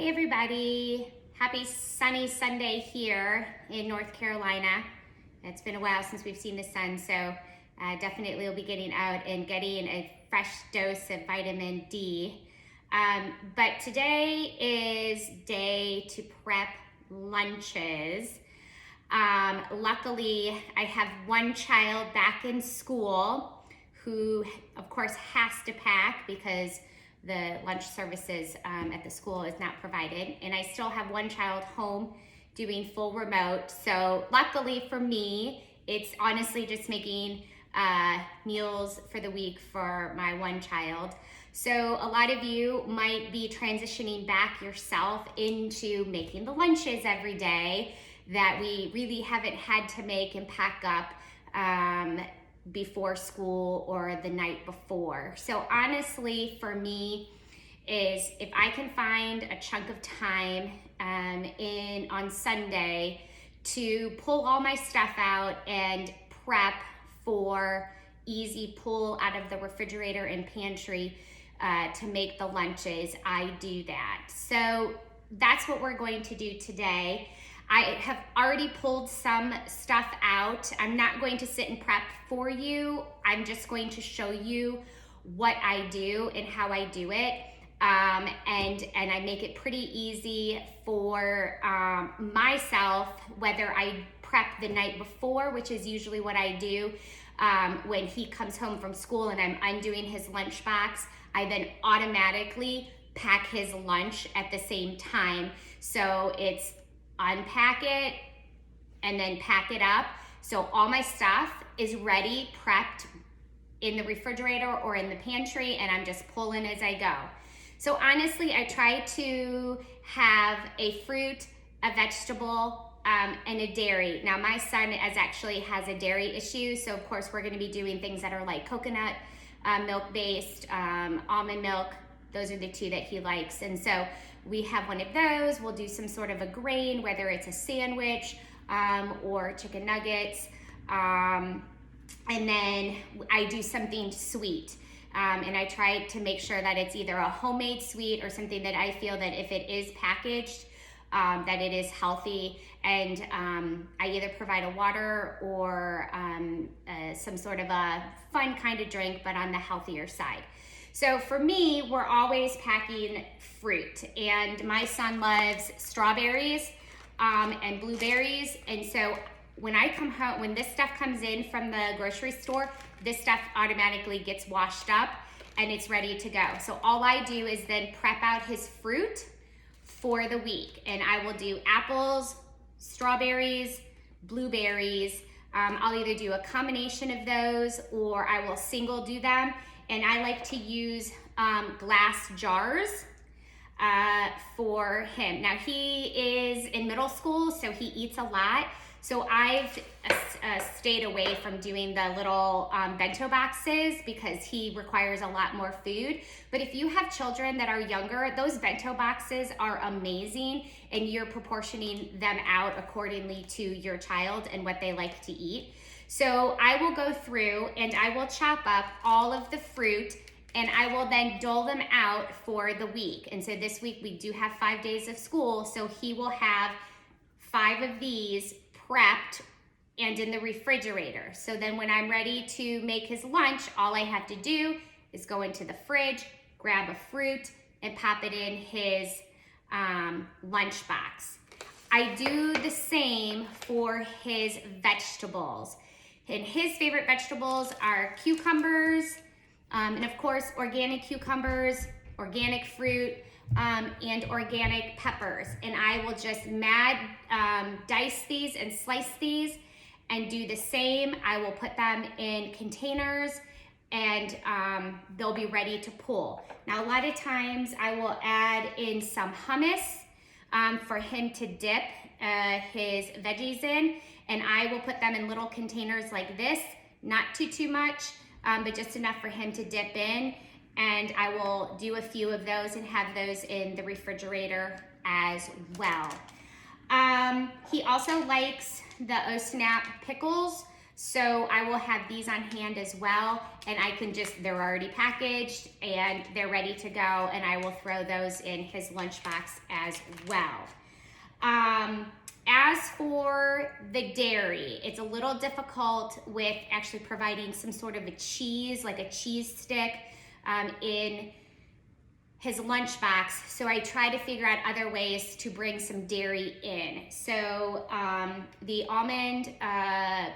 Hey everybody, happy sunny Sunday here in North Carolina. It's been a while since we've seen the sun, so definitely we'll be getting out and getting a fresh dose of vitamin D. But today is day to prep lunches. Luckily, I have one child back in school who, of course, has to pack because the lunch services at the school is not provided. And I still have one child home doing full remote. So luckily for me, it's honestly just making meals for the week for my one child. So a lot of you might be transitioning back yourself into making the lunches every day that we really haven't had to make and pack up before school or the night before. So honestly, for me, is if I can find a chunk of time on Sunday to pull all my stuff out and prep for easy pull out of the refrigerator and pantry to make the lunches, I do that. So that's what we're going to do today. I have already pulled some stuff out. I'm not going to sit and prep for you. I'm just going to show you what I do and how I do it. And I make it pretty easy for myself, whether I prep the night before, which is usually what I do when he comes home from school and I'm undoing his lunchbox. I then automatically pack his lunch at the same time. So it's unpack it and then pack it up. So all my stuff is ready, prepped in the refrigerator or in the pantry, and I'm just pulling as I go. So honestly, I try to have a fruit, a vegetable, and a dairy. Now my son actually has a dairy issue, so of course we're gonna be doing things that are like coconut milk-based, almond milk. Those are the two that he likes. And so we have one of those. We'll do some sort of a grain, whether it's a sandwich or chicken nuggets. And then I do something sweet. And I try to make sure that it's either a homemade sweet or something that I feel that if it is packaged, that it is healthy. And I either provide a water or some sort of a fun kind of drink, but on the healthier side. So for me, we're always packing fruit, and my son loves strawberries and blueberries. And so when I come home, when this stuff comes in from the grocery store, this stuff automatically gets washed up and it's ready to go. So all I do is then prep out his fruit for the week, and I will do apples, strawberries, blueberries. I'll either do a combination of those or I will single do them. And I like to use glass jars for him. Now he is in middle school, so he eats a lot. So I've stayed away from doing the little bento boxes because he requires a lot more food. But if you have children that are younger, those bento boxes are amazing, and you're proportioning them out accordingly to your child and what they like to eat. So I will go through and I will chop up all of the fruit, and I will then dole them out for the week. And so this week we do have 5 days of school, so he will have 5 of these prepped and in the refrigerator. So then when I'm ready to make his lunch, all I have to do is go into the fridge, grab a fruit, and pop it in his lunch box. I do the same for his vegetables. And his favorite vegetables are cucumbers, and of course organic cucumbers, organic fruit, and organic peppers. And I will just dice these and slice these and do the same. I will put them in containers and they'll be ready to pull. Now a lot of times I will add in some hummus for him to dip his veggies in, and I will put them in little containers like this, not too much, but just enough for him to dip in. And I will do a few of those and have those in the refrigerator as well. He also likes the O Snap pickles, So I will have these on hand as well, and I can they're already packaged and they're ready to go, and I will throw those in his lunchbox as well. As for the dairy, it's a little difficult with actually providing some sort of a cheese, like a cheese stick, in his lunchbox. So I try to figure out other ways to bring some dairy in. So the almond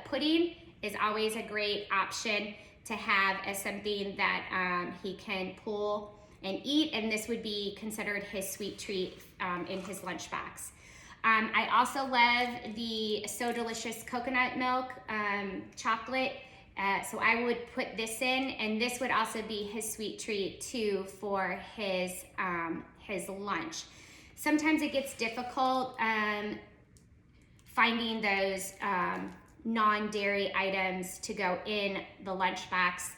pudding is always a great option to have as something that he can pull and eat, and this would be considered his sweet treat in his lunchbox. I also love the So Delicious coconut milk chocolate. So I would put this in, and this would also be his sweet treat too for his lunch. Sometimes it gets difficult finding those non-dairy items to go in the lunchbox,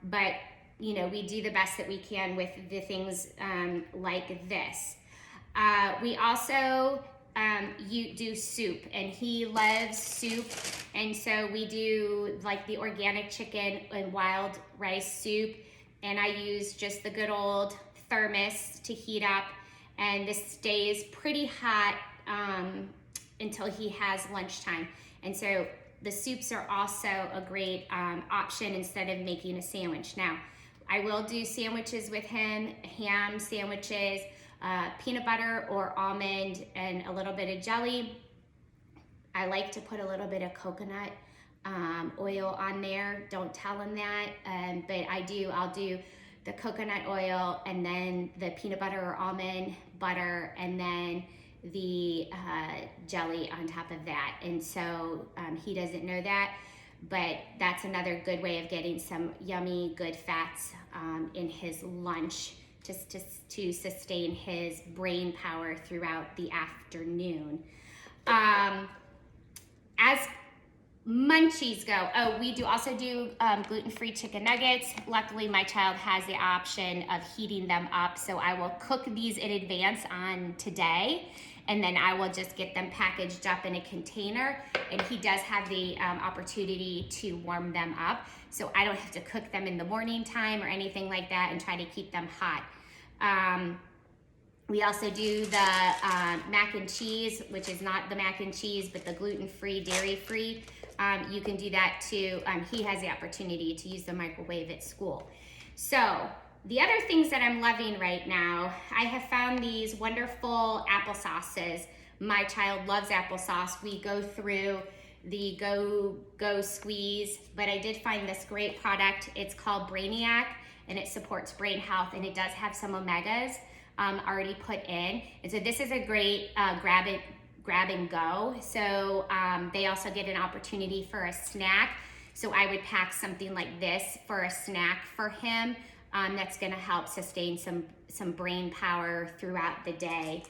but we do the best that we can with the things like this. We also you do soup, and he loves soup, and so we do like the organic chicken and wild rice soup, and I use just the good old thermos to heat up, and this stays pretty hot until he has lunchtime. And so the soups are also a great option instead of making a sandwich. Now, I will do sandwiches with him, ham sandwiches, peanut butter or almond and a little bit of jelly. I like to put a little bit of coconut oil on there. Don't tell him that, but I'll do the coconut oil and then the peanut butter or almond butter and then the jelly on top of that. And so he doesn't know that, but that's another good way of getting some yummy, good fats in his lunch, just to sustain his brain power throughout the afternoon. As munchies go, we do also do gluten-free chicken nuggets. Luckily, my child has the option of heating them up, so I will cook these in advance on today, and then I will just get them packaged up in a container, and he does have the opportunity to warm them up, so I don't have to cook them in the morning time or anything like that and try to keep them hot. We also do the mac and cheese, which is not the mac and cheese, but the gluten-free, dairy-free. You can do that too. He has the opportunity to use the microwave at school. So the other things that I'm loving right now, I have found these wonderful applesauces. My child loves applesauce. We go through the Go Squeeze, but I did find this great product. It's called Brainiac, and it supports brain health, and it does have some omegas already put in. And so this is a great grab and go. So they also get an opportunity for a snack. So I would pack something like this for a snack for him. That's gonna help sustain some brain power throughout the day.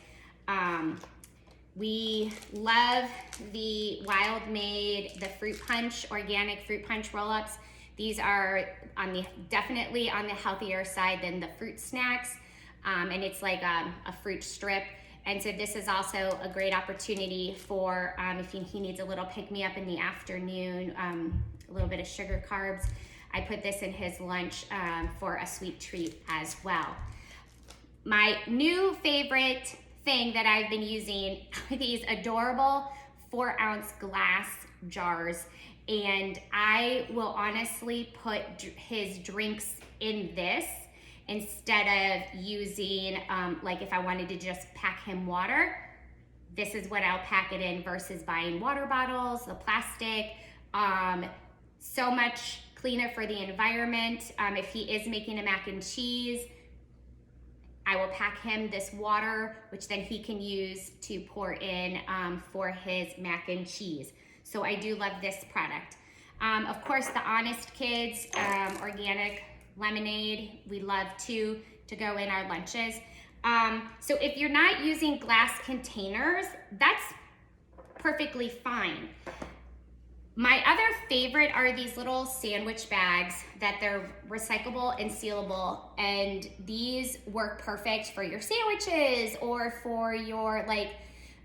We love the Wild Made, the fruit punch, organic fruit punch roll-ups. These are definitely on the healthier side than the fruit snacks. And it's like a fruit strip. And so this is also a great opportunity for if he needs a little pick-me-up in the afternoon, a little bit of sugar carbs. I put this in his lunch for a sweet treat as well. My new favorite thing that I've been using are these adorable 4-ounce glass jars. And I will honestly put his drinks in this instead of using, like if I wanted to just pack him water, this is what I'll pack it in versus buying water bottles, the plastic. So much cleaner for the environment. If he is making a mac and cheese, I will pack him this water, which then he can use to pour in for his mac and cheese. So I do love this product. Of course, the Honest Kids organic lemonade, we love to go in our lunches. So if you're not using glass containers, that's perfectly fine. My other favorite are these little sandwich bags that they're recyclable and sealable, and these work perfect for your sandwiches or for your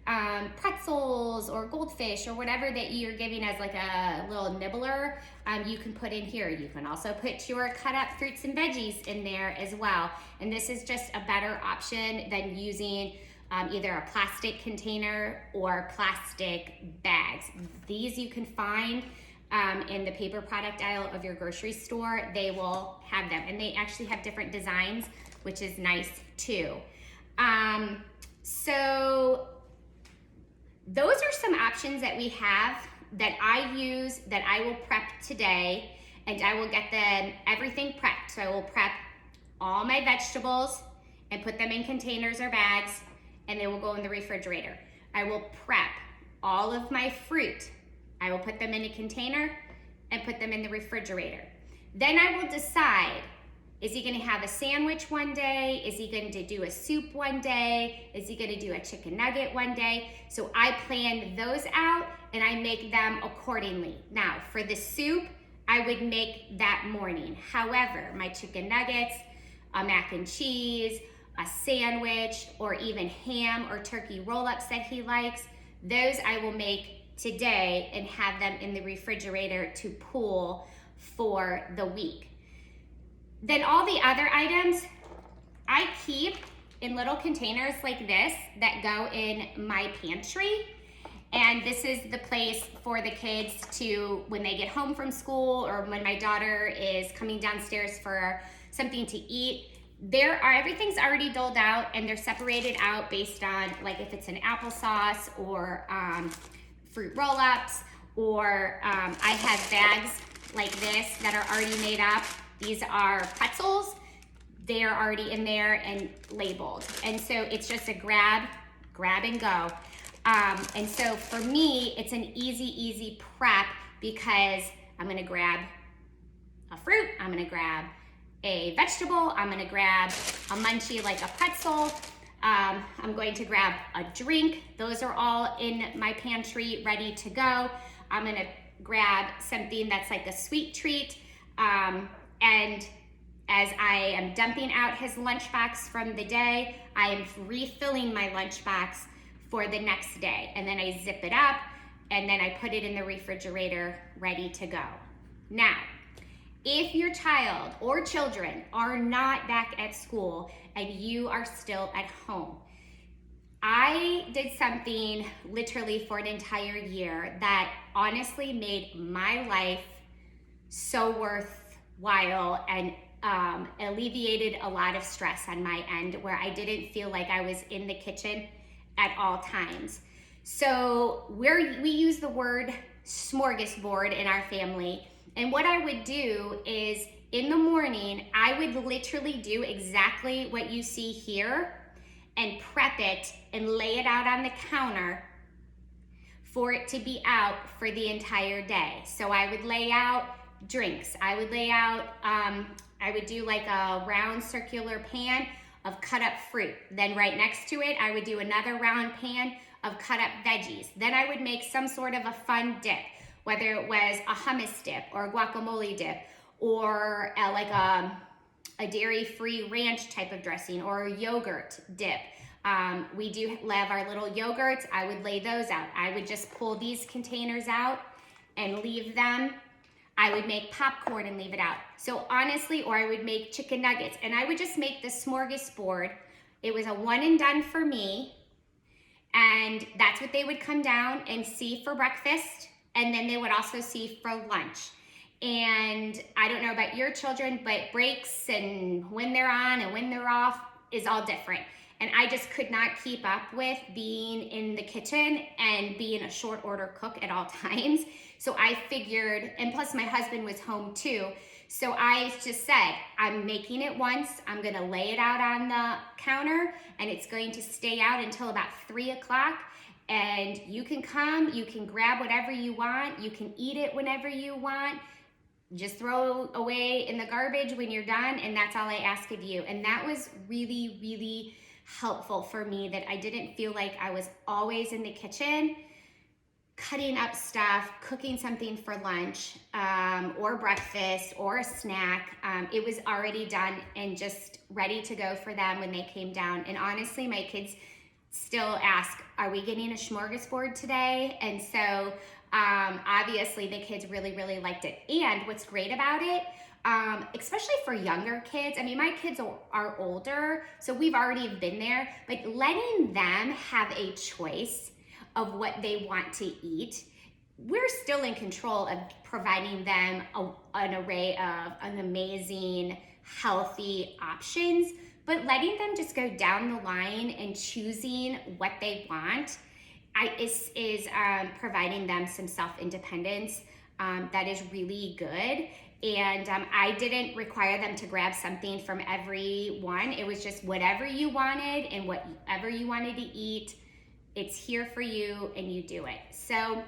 pretzels or goldfish or whatever that you're giving as like a little nibbler, you can put in here. You can also put your cut up fruits and veggies in there as well. And this is just a better option than using either a plastic container or plastic bags. These you can find in the paper product aisle of your grocery store. They will have them, and they actually have different designs, which is nice too. So those are some options that we have that I use, that I will prep today, and I will get them everything prepped. So I will prep all my vegetables and put them in containers or bags, and they will go in the refrigerator. I will prep all of my fruit. I will put them in a container and put them in the refrigerator. Then I will decide, is he gonna have a sandwich one day? Is he going to do a soup one day? Is he gonna do a chicken nugget one day? So I plan those out and I make them accordingly. Now, for the soup, I would make that morning. However, my chicken nuggets, a mac and cheese, a sandwich, or even ham or turkey roll-ups that he likes, those I will make today and have them in the refrigerator to pool for the week. Then all the other items I keep in little containers like this that go in my pantry. And this is the place for the kids to, when they get home from school or when my daughter is coming downstairs for something to eat, everything's already doled out and they're separated out based on like if it's an applesauce or fruit roll-ups, or I have bags like this that are already made up. These are pretzels. They are already in there and labeled. And so it's just a grab and go. And so for me, it's an easy prep because I'm gonna grab a fruit, I'm gonna grab a vegetable, I'm gonna grab a munchie like a pretzel, I'm going to grab a drink. Those are all in my pantry ready to go. I'm gonna grab something that's like a sweet treat. And as I am dumping out his lunchbox from the day, I am refilling my lunchbox for the next day. And then I zip it up and then I put it in the refrigerator ready to go. Now, if your child or children are not back at school and you are still at home, I did something literally for an entire year that honestly made my life so worthwhile and alleviated a lot of stress on my end, where I didn't feel like I was in the kitchen at all times. So we use the word smorgasbord in our family. And what I would do is in the morning, I would literally do exactly what you see here and prep it and lay it out on the counter for it to be out for the entire day. So I would lay out drinks. I would lay out, I would do like a round circular pan of cut up fruit. Then right next to it, I would do another round pan of cut up veggies. Then I would make some sort of a fun dip, whether it was a hummus dip or a guacamole dip or like a dairy-free ranch type of dressing or a yogurt dip. We do love our little yogurts. I would lay those out. I would just pull these containers out and leave them. I would make popcorn and leave it out. So honestly, or I would make chicken nuggets and I would just make the smorgasbord. It was a one and done for me. And that's what they would come down and see for breakfast. And then they would also see for lunch. And I don't know about your children, but breaks and when they're on and when they're off is all different. And I just could not keep up with being in the kitchen and being a short order cook at all times. So I figured, and plus my husband was home too. So I just said, I'm making it once, I'm gonna lay it out on the counter and it's going to stay out until about 3 o'clock. And you can come, you can grab whatever you want, you can eat it whenever you want. Just throw away in the garbage when you're done, and that's all I ask of you. And that was really helpful for me, that I didn't feel like I was always in the kitchen cutting up stuff, cooking something for lunch or breakfast or a snack. It was already done and just ready to go for them when they came down. And honestly, my kids still ask, are we getting a smorgasbord today? And so obviously the kids really, really liked it. And what's great about it, especially for younger kids, I mean, my kids are older, so we've already been there, but letting them have a choice of what they want to eat, we're still in control of providing them an array of an amazing, healthy options, but letting them just go down the line and choosing what they want is providing them some self-independence that is really good. And I didn't require them to grab something from every one. It was just whatever you wanted and whatever you wanted to eat, it's here for you and you do it. So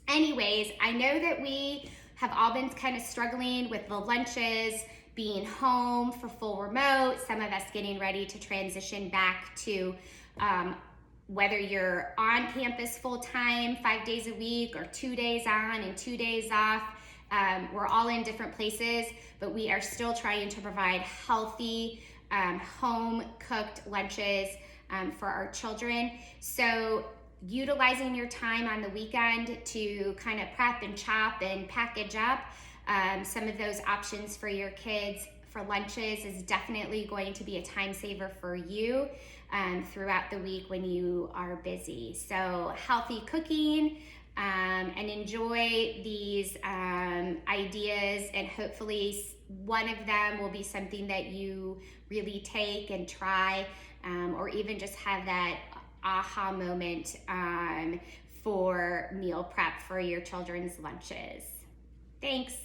anyways, I know that we have all been kind of struggling with the lunches, being home for full remote, some of us getting ready to transition back to whether you're on campus full time, 5 days a week, or 2 days on and 2 days off. We're all in different places, but we are still trying to provide healthy, home cooked lunches for our children. So utilizing your time on the weekend to kind of prep and chop and package up some of those options for your kids for lunches is definitely going to be a time saver for you throughout the week when you are busy. So healthy cooking and enjoy these ideas, and hopefully one of them will be something that you really take and try, or even just have that aha moment for meal prep for your children's lunches. Thanks.